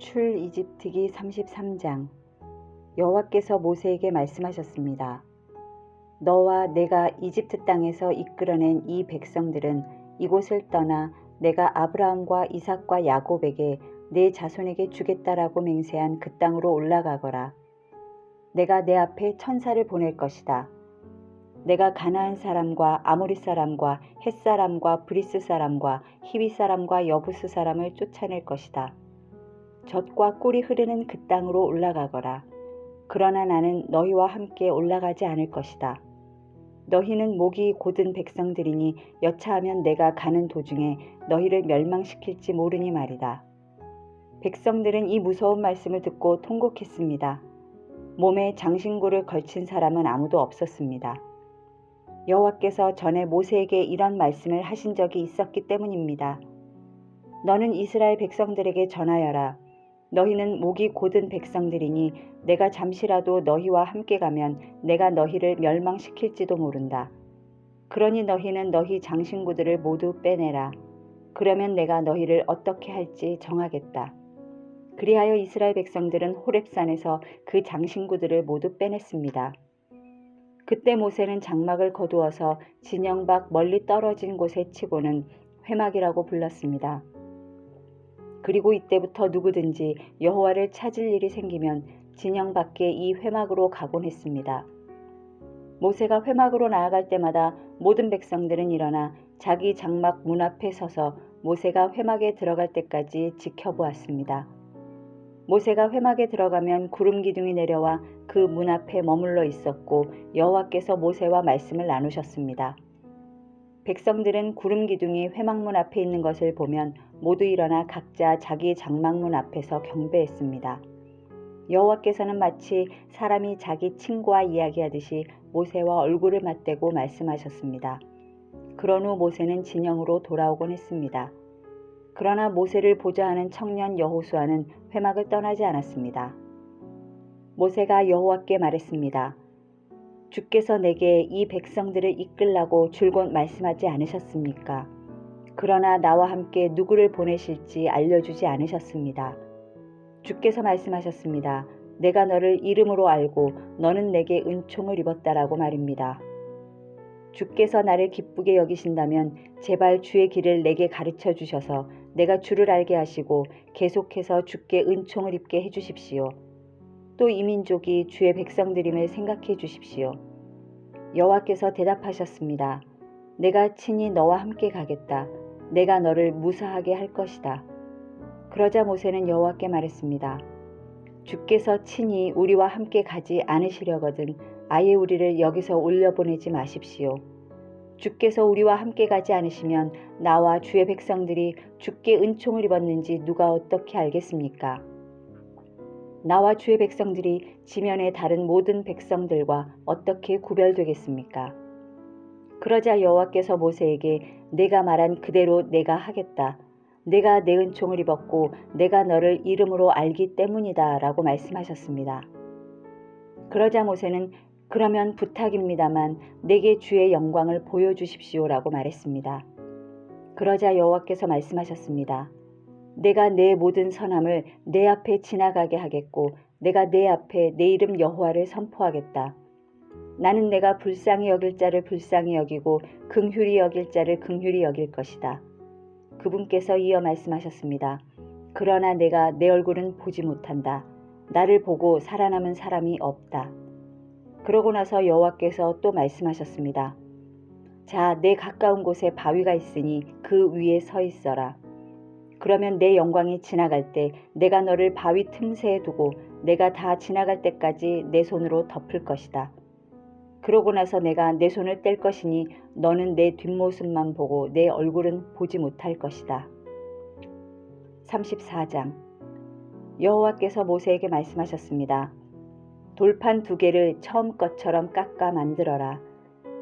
출이집트기 33장. 여호와께서 모세에게 말씀하셨습니다. 너와 내가 이집트 땅에서 이끌어낸 이 백성들은 이곳을 떠나 내가 아브라함과 이삭과 야곱에게 내 자손에게 주겠다라고 맹세한 그 땅으로 올라가거라. 내가 내 앞에 천사를 보낼 것이다. 내가 가나안 사람과 아모리 사람과 헷 사람과 브리스 사람과 히위 사람과 여부스 사람을 쫓아낼 것이다. 젖과 꿀이 흐르는 그 땅으로 올라가거라. 그러나 나는 너희와 함께 올라가지 않을 것이다. 너희는 목이 곧은 백성들이니 여차하면 내가 가는 도중에 너희를 멸망시킬지 모르니 말이다. 백성들은 이 무서운 말씀을 듣고 통곡했습니다. 몸에 장신구를 걸친 사람은 아무도 없었습니다. 여호와께서 전에 모세에게 이런 말씀을 하신 적이 있었기 때문입니다. 너는 이스라엘 백성들에게 전하여라. 너희는 목이 곧은 백성들이니 내가 잠시라도 너희와 함께 가면 내가 너희를 멸망시킬지도 모른다. 그러니 너희는 너희 장신구들을 모두 빼내라. 그러면 내가 너희를 어떻게 할지 정하겠다. 그리하여 이스라엘 백성들은 호렙산에서 그 장신구들을 모두 빼냈습니다. 그때 모세는 장막을 거두어서 진영 밖 멀리 떨어진 곳에 치고는 회막이라고 불렀습니다. 그리고 이때부터 누구든지 여호와를 찾을 일이 생기면 진영 밖에 이 회막으로 가곤 했습니다. 모세가 회막으로 나아갈 때마다 모든 백성들은 일어나 자기 장막 문 앞에 서서 모세가 회막에 들어갈 때까지 지켜보았습니다. 모세가 회막에 들어가면 구름 기둥이 내려와 그 문 앞에 머물러 있었고 여호와께서 모세와 말씀을 나누셨습니다. 백성들은 구름 기둥이 회막문 앞에 있는 것을 보면 모두 일어나 각자 자기 장막문 앞에서 경배했습니다. 여호와께서는 마치 사람이 자기 친구와 이야기하듯이 모세와 얼굴을 맞대고 말씀하셨습니다. 그런 후 모세는 진영으로 돌아오곤 했습니다. 그러나 모세를 보자 하는 청년 여호수아는 회막을 떠나지 않았습니다. 모세가 여호와께 말했습니다. 주께서 내게 이 백성들을 이끌라고 줄곧 말씀하지 않으셨습니까? 그러나 나와 함께 누구를 보내실지 알려주지 않으셨습니다. 주께서 말씀하셨습니다. 내가 너를 이름으로 알고 너는 내게 은총을 입었다라고 말입니다. 주께서 나를 기쁘게 여기신다면 제발 주의 길을 내게 가르쳐 주셔서 내가 주를 알게 하시고 계속해서 주께 은총을 입게 해주십시오. 또 이 민족이 주의 백성들임을 생각해 주십시오. 여호와께서 대답하셨습니다. 내가 친히 너와 함께 가겠다. 내가 너를 무사하게 할 것이다. 그러자 모세는 여호와께 말했습니다. 주께서 친히 우리와 함께 가지 않으시려거든 아예 우리를 여기서 올려보내지 마십시오. 주께서 우리와 함께 가지 않으시면 나와 주의 백성들이 주께 은총을 입었는지 누가 어떻게 알겠습니까? 나와 주의 백성들이 지면의 다른 모든 백성들과 어떻게 구별되겠습니까? 그러자 여호와께서 모세에게 내가 말한 그대로 내가 하겠다. 내가 내 은총을 입었고 내가 너를 이름으로 알기 때문이다 라고 말씀하셨습니다. 그러자 모세는 그러면 부탁입니다만 내게 주의 영광을 보여주십시오 라고 말했습니다. 그러자 여호와께서 말씀하셨습니다. 내가 내 모든 선함을 내 앞에 지나가게 하겠고 내가 내 앞에 내 이름 여호와를 선포하겠다. 나는 내가 불쌍히 여길 자를 불쌍히 여기고 긍휼히 여길 자를 긍휼히 여길 것이다. 그분께서 이어 말씀하셨습니다. 그러나 내가 내 얼굴은 보지 못한다. 나를 보고 살아남은 사람이 없다. 그러고 나서 여호와께서 또 말씀하셨습니다. 자, 내 가까운 곳에 바위가 있으니 그 위에 서 있어라. 그러면 내 영광이 지나갈 때 내가 너를 바위 틈새에 두고 내가 다 지나갈 때까지 내 손으로 덮을 것이다. 그러고 나서 내가 내 손을 뗄 것이니 너는 내 뒷모습만 보고 내 얼굴은 보지 못할 것이다. 34장. 여호와께서 모세에게 말씀하셨습니다. 돌판 2개를 처음 것처럼 깎아 만들어라.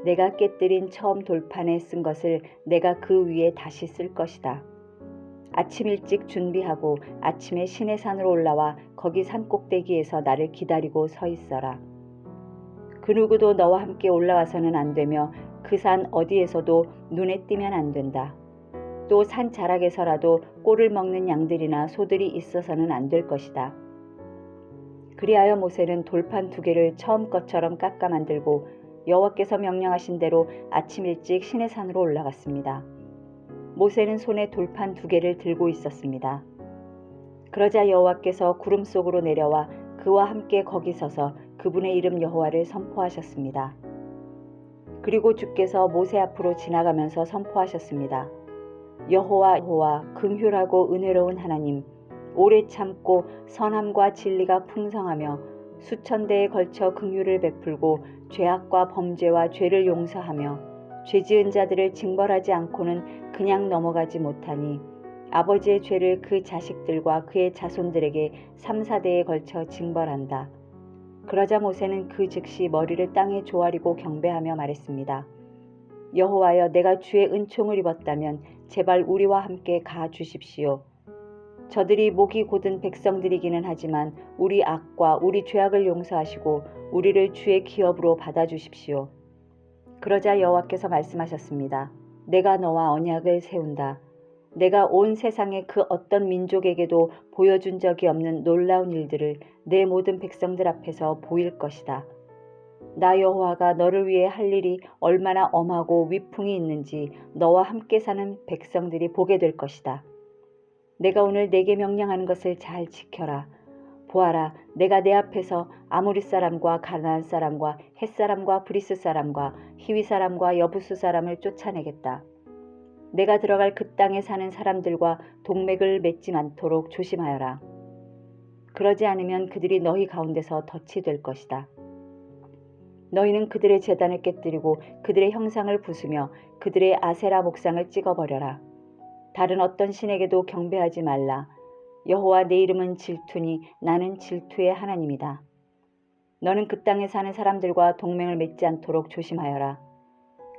내가 깨뜨린 처음 돌판에 쓴 것을 내가 그 위에 다시 쓸 것이다. 아침 일찍 준비하고 아침에 시내산으로 올라와 거기 산꼭대기에서 나를 기다리고 서 있어라. 그 누구도 너와 함께 올라와서는 안 되며 그 산 어디에서도 눈에 띄면 안 된다. 또 산 자락에서라도 꼴을 먹는 양들이나 소들이 있어서는 안 될 것이다. 그리하여 모세는 돌판 2개를 처음 것처럼 깎아 만들고 여호와께서 명령하신 대로 아침 일찍 시내산으로 올라갔습니다. 모세는 손에 돌판 2개를 들고 있었습니다. 그러자 여호와께서 구름 속으로 내려와 그와 함께 거기 서서 그분의 이름 여호와를 선포하셨습니다. 그리고 주께서 모세 앞으로 지나가면서 선포하셨습니다. 여호와 여호와 긍휼하고 은혜로운 하나님, 오래 참고 선함과 진리가 풍성하며 수천 대에 걸쳐 긍휼을 베풀고 죄악과 범죄와 죄를 용서하며 죄지은 자들을 징벌하지 않고는 그냥 넘어가지 못하니 아버지의 죄를 그 자식들과 그의 자손들에게 3, 4대에 걸쳐 징벌한다. 그러자 모세는 그 즉시 머리를 땅에 조아리고 경배하며 말했습니다. 여호와여, 내가 주의 은총을 입었다면 제발 우리와 함께 가 주십시오. 저들이 목이 곧은 백성들이기는 하지만 우리 악과 우리 죄악을 용서하시고 우리를 주의 기업으로 받아주십시오. 그러자 여호와께서 말씀하셨습니다. 내가 너와 언약을 세운다. 내가 온 세상의 그 어떤 민족에게도 보여준 적이 없는 놀라운 일들을 내 모든 백성들 앞에서 보일 것이다. 나 여호와가 너를 위해 할 일이 얼마나 엄하고 위풍이 있는지 너와 함께 사는 백성들이 보게 될 것이다. 내가 오늘 내게 명령하는 것을 잘 지켜라. 보아라, 내가 내 앞에서 아모리 사람과 가나안 사람과 헷 사람과 브리스 사람과 히위 사람과 여부수 사람을 쫓아내겠다. 내가 들어갈 그 땅에 사는 사람들과 동맥을 맺지 않도록 조심하여라. 그러지 않으면 그들이 너희 가운데서 덫이 될 것이다. 너희는 그들의 제단을 깨뜨리고 그들의 형상을 부수며 그들의 아세라 목상을 찍어버려라. 다른 어떤 신에게도 경배하지 말라. 여호와 내 이름은 질투니 나는 질투의 하나님이다. 너는 그 땅에 사는 사람들과 동맹을 맺지 않도록 조심하여라.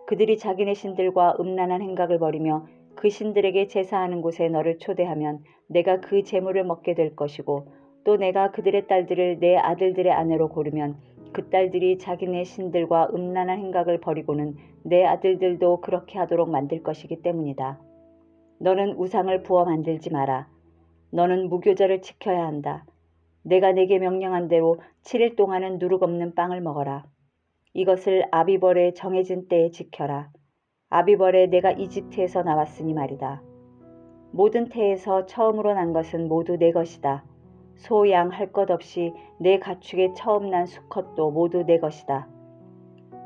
그들이 자기네 신들과 음란한 행각을 벌이며 그 신들에게 제사하는 곳에 너를 초대하면 내가 그 제물을 먹게 될 것이고 또 내가 그들의 딸들을 내 아들들의 아내로 고르면 그 딸들이 자기네 신들과 음란한 행각을 벌이고는 내 아들들도 그렇게 하도록 만들 것이기 때문이다. 너는 우상을 부어 만들지 마라. 너는 무교절을 지켜야 한다. 내가 내게 명령한 대로 7일 동안은 누룩 없는 빵을 먹어라. 이것을 아비벌의 정해진 때에 지켜라. 아비벌에 내가 이집트에서 나왔으니 말이다. 모든 태에서 처음으로 난 것은 모두 내 것이다. 소, 양 할 것 없이 내 가축에 처음 난 수컷도 모두 내 것이다.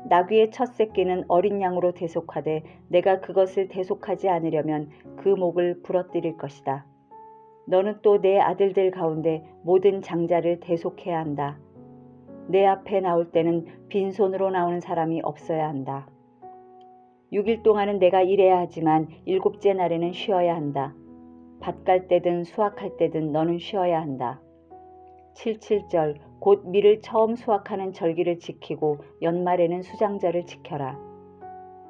나귀의 첫 새끼는 어린 양으로 대속하되 내가 그것을 대속하지 않으려면 그 목을 부러뜨릴 것이다. 너는 또 내 아들들 가운데 모든 장자를 대속해야 한다. 내 앞에 나올 때는 빈손으로 나오는 사람이 없어야 한다. 6일 동안은 내가 일해야 하지만 7째 날에는 쉬어야 한다. 밭 갈 때든 수확할 때든 너는 쉬어야 한다. 77절 곧 밀을 처음 수확하는 절기를 지키고 연말에는 수장절을 지켜라.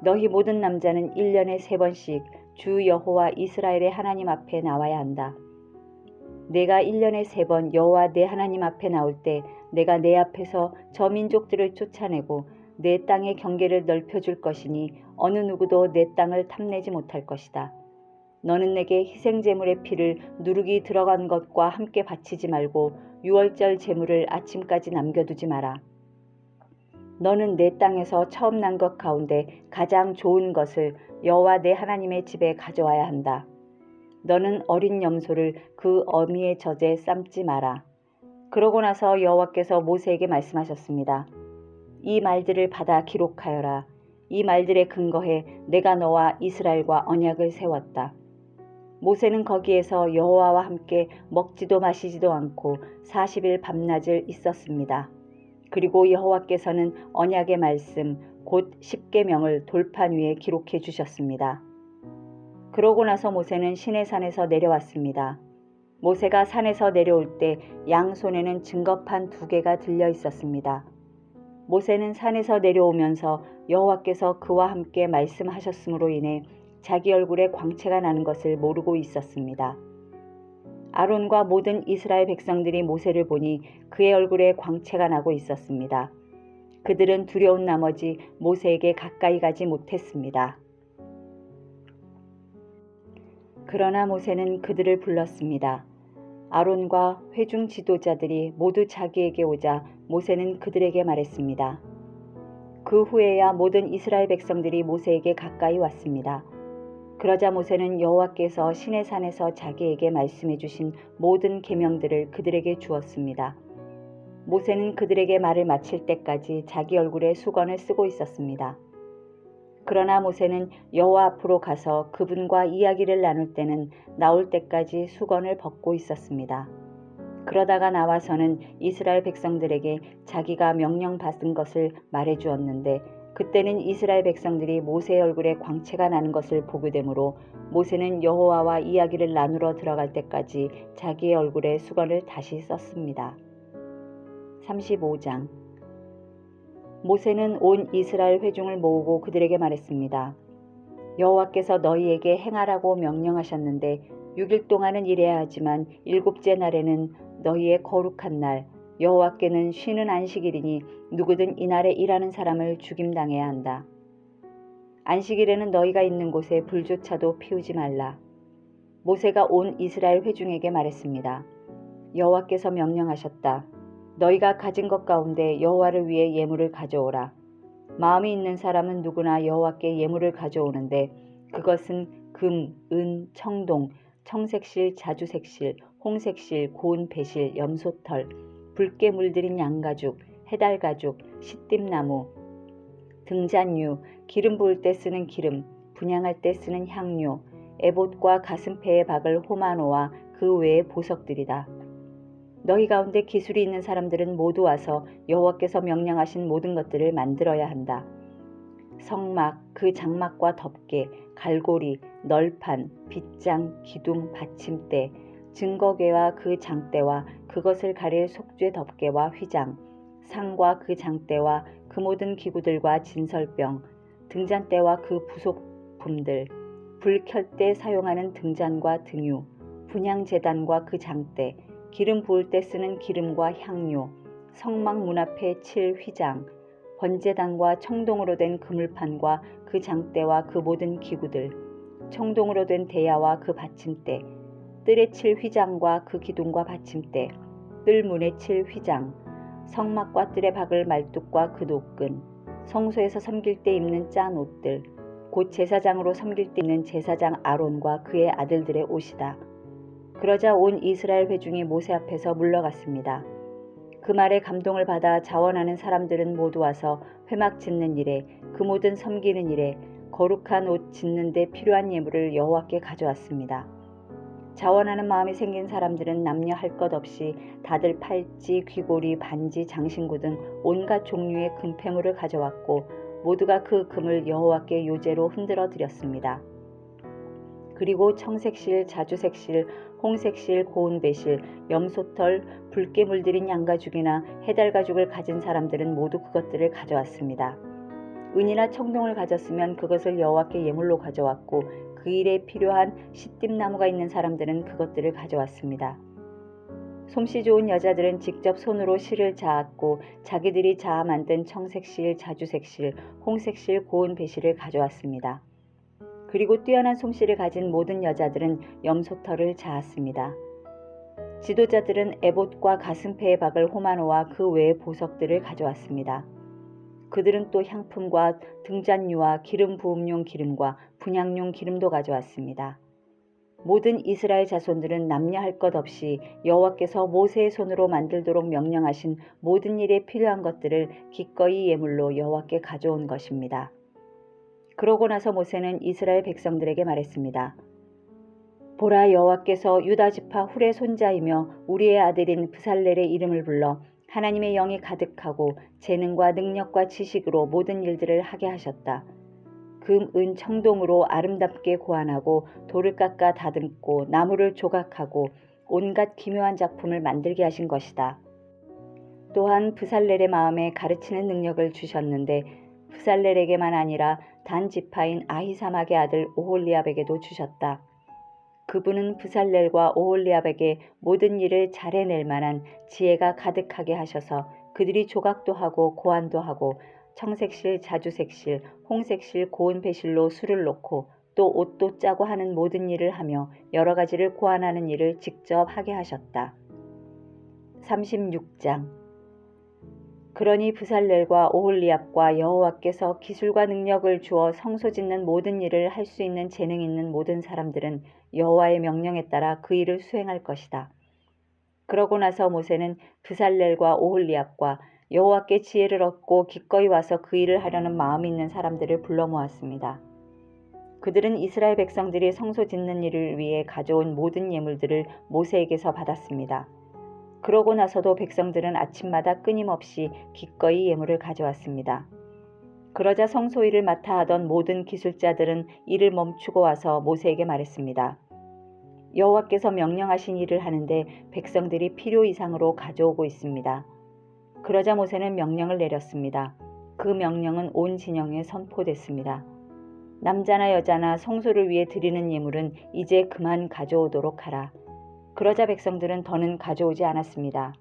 너희 모든 남자는 1년에 3번씩 주 여호와 이스라엘의 하나님 앞에 나와야 한다. 내가 1년에 3번 여호와 내 하나님 앞에 나올 때 내가 내 앞에서 저 민족들을 쫓아내고 내 땅의 경계를 넓혀줄 것이니 어느 누구도 내 땅을 탐내지 못할 것이다. 너는 내게 희생제물의 피를 누룩이 들어간 것과 함께 바치지 말고 6월절 제물을 아침까지 남겨두지 마라. 너는 내 땅에서 처음 난 것 가운데 가장 좋은 것을 여호와 내 하나님의 집에 가져와야 한다. 너는 어린 염소를 그 어미의 젖에 삶지 마라. 그러고 나서 여호와께서 모세에게 말씀하셨습니다. 이 말들을 받아 기록하여라. 이 말들에 근거해 내가 너와 이스라엘과 언약을 세웠다. 모세는 거기에서 여호와와 함께 먹지도 마시지도 않고 40일 밤낮을 있었습니다. 그리고 여호와께서는 언약의 말씀 곧 십계명을 돌판 위에 기록해 주셨습니다. 그러고 나서 모세는 시내산에서 내려왔습니다. 모세가 산에서 내려올 때 양손에는 증거판 2개가 들려 있었습니다. 모세는 산에서 내려오면서 여호와께서 그와 함께 말씀하셨으므로 인해 자기 얼굴에 광채가 나는 것을 모르고 있었습니다. 아론과 모든 이스라엘 백성들이 모세를 보니 그의 얼굴에 광채가 나고 있었습니다. 그들은 두려운 나머지 모세에게 가까이 가지 못했습니다. 그러나 모세는 그들을 불렀습니다. 아론과 회중 지도자들이 모두 자기에게 오자 모세는 그들에게 말했습니다. 그 후에야 모든 이스라엘 백성들이 모세에게 가까이 왔습니다. 그러자 모세는 여호와께서 시내산에서 자기에게 말씀해 주신 모든 계명들을 그들에게 주었습니다. 모세는 그들에게 말을 마칠 때까지 자기 얼굴에 수건을 쓰고 있었습니다. 그러나 모세는 여호와 앞으로 가서 그분과 이야기를 나눌 때는 나올 때까지 수건을 벗고 있었습니다. 그러다가 나와서는 이스라엘 백성들에게 자기가 명령받은 것을 말해 주었는데 그때는 이스라엘 백성들이 모세의 얼굴에 광채가 나는 것을 보게 되므로 모세는 여호와와 이야기를 나누러 들어갈 때까지 자기의 얼굴에 수건을 다시 썼습니다. 35장 모세는 온 이스라엘 회중을 모으고 그들에게 말했습니다. 여호와께서 너희에게 행하라고 명령하셨는데 6일 동안은 일해야 하지만 7째 날에는 너희의 거룩한 날, 여호와께는 쉬는 안식일이니 누구든 이날에 일하는 사람을 죽임당해야 한다. 안식일에는 너희가 있는 곳에 불조차도 피우지 말라. 모세가 온 이스라엘 회중에게 말했습니다. 여호와께서 명령하셨다. 너희가 가진 것 가운데 여호와를 위해 예물을 가져오라. 마음이 있는 사람은 누구나 여호와께 예물을 가져오는데 그것은 금, 은, 청동, 청색실, 자주색실, 홍색실, 고운 배실, 염소털, 붉게 물들인 양가죽, 해달가죽, 시띠나무, 등잔류, 기름 부을 때 쓰는 기름, 분향할 때 쓰는 향료, 에봇과 가슴패에 박을 호마노와 그 외의 보석들이다. 너희 가운데 기술이 있는 사람들은 모두 와서 여호와께서 명령하신 모든 것들을 만들어야 한다. 성막, 그 장막과 덮개, 갈고리, 널판, 빗장, 기둥, 받침대, 증거궤와 그 장대와 그것을 가릴 속죄 덮개와 휘장, 상과 그 장대와 그 모든 기구들과 진설병, 등잔대와 그 부속품들, 불 켤 때 사용하는 등잔과 등유, 분향제단과 그 장대, 기름 부을 때 쓰는 기름과 향료, 성막 문 앞에 칠 휘장, 번제단과 청동으로 된 그물판과 그 장대와 그 모든 기구들, 청동으로 된 대야와 그 받침대, 뜰에 칠 휘장과 그 기둥과 받침대, 뜰 문에 칠 휘장, 성막과 뜰에 박을 말뚝과 그 노끈, 성소에서 섬길 때 입는 짠 옷들, 곧 제사장으로 섬길 때 입는 제사장 아론과 그의 아들들의 옷이다. 그러자 온 이스라엘 회중이 모세 앞에서 물러갔습니다. 그 말에 감동을 받아 자원하는 사람들은 모두 와서 회막 짓는 일에 그 모든 섬기는 일에 거룩한 옷 짓는 데 필요한 예물을 여호와께 가져왔습니다. 자원하는 마음이 생긴 사람들은 남녀 할 것 없이 다들 팔찌, 귀고리, 반지, 장신구 등 온갖 종류의 금패물을 가져왔고 모두가 그 금을 여호와께 요제로 흔들어 드렸습니다. 그리고 청색실, 자주색실, 홍색실, 고운 배실, 염소털, 붉게 물들인 양가죽이나 해달가죽을 가진 사람들은 모두 그것들을 가져왔습니다. 은이나 청동을 가졌으면 그것을 여호와께 예물로 가져왔고 그 일에 필요한 시띠나무가 있는 사람들은 그것들을 가져왔습니다. 솜씨 좋은 여자들은 직접 손으로 실을 자았고 자기들이 자아 만든 청색실, 자주색실, 홍색실, 고운 배실을 가져왔습니다. 그리고 뛰어난 솜씨를 가진 모든 여자들은 염소털을 자았습니다. 지도자들은 에봇과 가슴패에 박을 호마노와 그 외의 보석들을 가져왔습니다. 그들은 또 향품과 등잔유와 기름 부음용 기름과 분향용 기름도 가져왔습니다. 모든 이스라엘 자손들은 남녀 할 것 없이 여호와께서 모세의 손으로 만들도록 명령하신 모든 일에 필요한 것들을 기꺼이 예물로 여호와께 가져온 것입니다. 그러고 나서 모세는 이스라엘 백성들에게 말했습니다. 보라, 여호와께서 유다 지파 훌의 손자이며 우리의 아들인 브살렐의 이름을 불러 하나님의 영이 가득하고 재능과 능력과 지식으로 모든 일들을 하게 하셨다. 금, 은, 청동으로 아름답게 고안하고 돌을 깎아 다듬고 나무를 조각하고 온갖 기묘한 작품을 만들게 하신 것이다. 또한 브살렐의 마음에 가르치는 능력을 주셨는데 브살렐에게만 아니라 단 지파인 아히사막의 아들 오홀리압에게도 주셨다. 그분은 브살렐과 오홀리압에게 모든 일을 잘 해낼 만한 지혜가 가득하게 하셔서 그들이 조각도 하고 고안도 하고 청색실, 자주색실, 홍색실, 고운 배실로 술을 놓고 또 옷도 짜고 하는 모든 일을 하며 여러 가지를 고안하는 일을 직접 하게 하셨다. 36장. 그러니 브살렐과 오홀리압과 여호와께서 기술과 능력을 주어 성소 짓는 모든 일을 할 수 있는 재능 있는 모든 사람들은 여호와의 명령에 따라 그 일을 수행할 것이다. 그러고 나서 모세는 브살렐과 오홀리압과 여호와께 지혜를 얻고 기꺼이 와서 그 일을 하려는 마음이 있는 사람들을 불러 모았습니다. 그들은 이스라엘 백성들이 성소 짓는 일을 위해 가져온 모든 예물들을 모세에게서 받았습니다. 그러고 나서도 백성들은 아침마다 끊임없이 기꺼이 예물을 가져왔습니다. 그러자 성소 일을 맡아 하던 모든 기술자들은 일을 멈추고 와서 모세에게 말했습니다. 여호와께서 명령하신 일을 하는데 백성들이 필요 이상으로 가져오고 있습니다. 그러자 모세는 명령을 내렸습니다. 그 명령은 온 진영에 선포됐습니다. 남자나 여자나 성소를 위해 드리는 예물은 이제 그만 가져오도록 하라. 그러자 백성들은 더는 가져오지 않았습니다.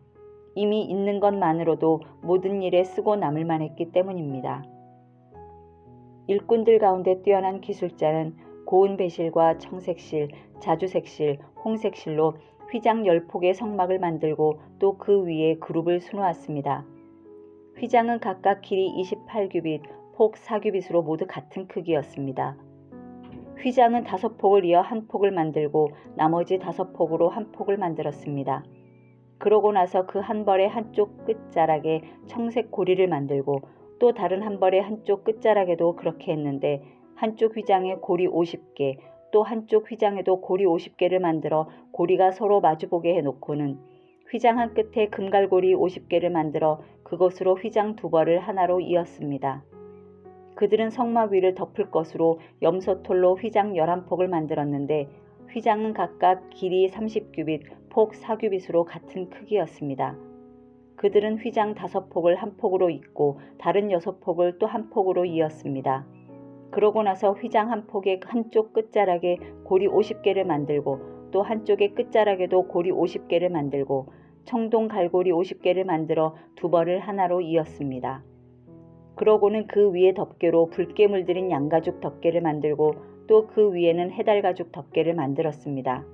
이미 있는 것만으로도 모든 일에 쓰고 남을 만했기 때문입니다. 일꾼들 가운데 뛰어난 기술자는 고운 배실과 청색실, 자주색실, 홍색실로 휘장 10폭의 성막을 만들고 또 그 위에 그룹을 수놓았습니다. 휘장은 각각 길이 28규빗, 폭 4규빗으로 모두 같은 크기였습니다. 휘장은 5폭을 이어 한 폭을 만들고 나머지 5폭으로 한 폭을 만들었습니다. 그러고 나서 그 한 벌의 한쪽 끝자락에 청색 고리를 만들고 또 다른 한 벌의 한쪽 끝자락에도 그렇게 했는데 한쪽 휘장에 고리 50개, 또 한쪽 휘장에도 고리 50개를 만들어 고리가 서로 마주보게 해놓고는 휘장 한 끝에 금갈고리 50개를 만들어 그것으로 휘장 2벌을 하나로 이었습니다. 그들은 성막 위를 덮을 것으로 염소털로 휘장 11폭을 만들었는데 휘장은 각각 길이 30규빗, 폭 4규빗으로 같은 크기였습니다. 그들은 휘장 5폭을 한 폭으로 잇고 다른 6폭을 또 한 폭으로 이었습니다. 그러고 나서 휘장 한 폭의 한쪽 끝자락에 고리 50개를 만들고 또 한쪽의 끝자락에도 고리 50개를 만들고 청동 갈고리 50개를 만들어 2벌을 하나로 이었습니다. 그러고는 그 위에 덮개로 붉게 물들인 양가죽 덮개를 만들고 또 그 위에는 해달가죽 덮개를 만들었습니다.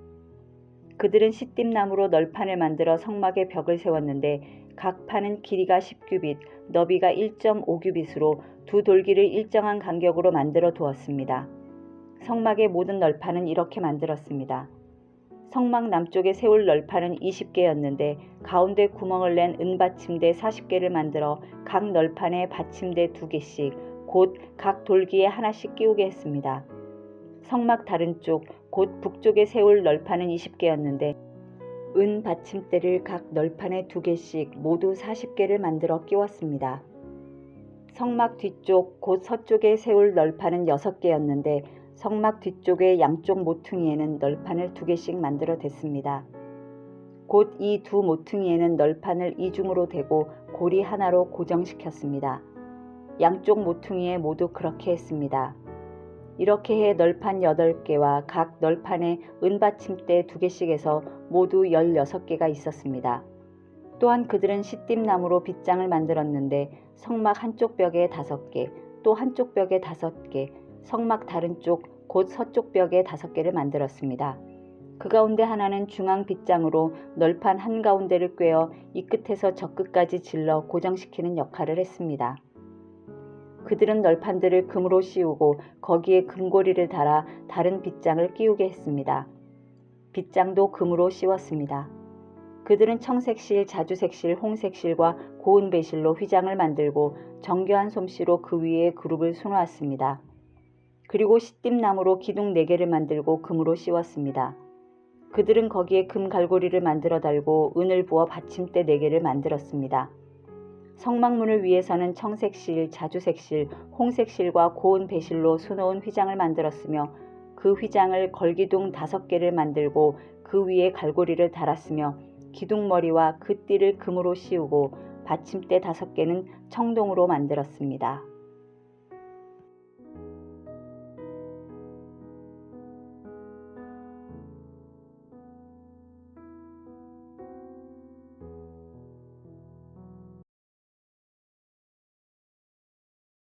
그들은 시띠나무로 널판을 만들어 성막의 벽을 세웠는데 각 판은 길이가 10규빗, 너비가 1.5규빗으로 두 돌기를 일정한 간격으로 만들어 두었습니다. 성막의 모든 널판은 이렇게 만들었습니다. 성막 남쪽에 세울 널판은 20개였는데 가운데 구멍을 낸 은받침대 40개를 만들어 각 널판에 받침대 2개씩 곧 각 돌기에 하나씩 끼우게 했습니다. 성막 다른 쪽 곧 북쪽에 세울 널판은 20개였는데 은 받침대를 각 널판에 2개씩 모두 40개를 만들어 끼웠습니다. 성막 뒤쪽 곧 서쪽에 세울 널판은 6개였는데 성막 뒤쪽의 양쪽 모퉁이에는 널판을 2개씩 만들어 댔습니다. 곧 이 두 모퉁이에는 널판을 이중으로 대고 고리 하나로 고정시켰습니다. 양쪽 모퉁이에 모두 그렇게 했습니다. 이렇게 해 널판 8개와 각 널판에 은받침대 2개씩 해서 모두 16개가 있었습니다. 또한 그들은 시띠나무로 빗장을 만들었는데 성막 한쪽 벽에 5개, 또 한쪽 벽에 5개, 성막 다른 쪽 곧 서쪽 벽에 5개를 만들었습니다. 그 가운데 하나는 중앙 빗장으로 널판 한가운데를 꿰어 이 끝에서 저 끝까지 질러 고정시키는 역할을 했습니다. 그들은 널판들을 금으로 씌우고 거기에 금고리를 달아 다른 빗장을 끼우게 했습니다. 빗장도 금으로 씌웠습니다. 그들은 청색실, 자주색실, 홍색실과 고운 배실로 휘장을 만들고 정교한 솜씨로 그 위에 그룹을 수놓았습니다. 그리고 시띠나무로 기둥 4개를 만들고 금으로 씌웠습니다. 그들은 거기에 금 갈고리를 만들어 달고 은을 부어 받침대 4개를 만들었습니다. 성막문을 위해서는 청색실, 자주색실, 홍색실과 고운 배실로 수놓은 휘장을 만들었으며 그 휘장을 걸기둥 5개를 만들고 그 위에 갈고리를 달았으며 기둥머리와 그 띠를 금으로 씌우고 받침대 5개는 청동으로 만들었습니다.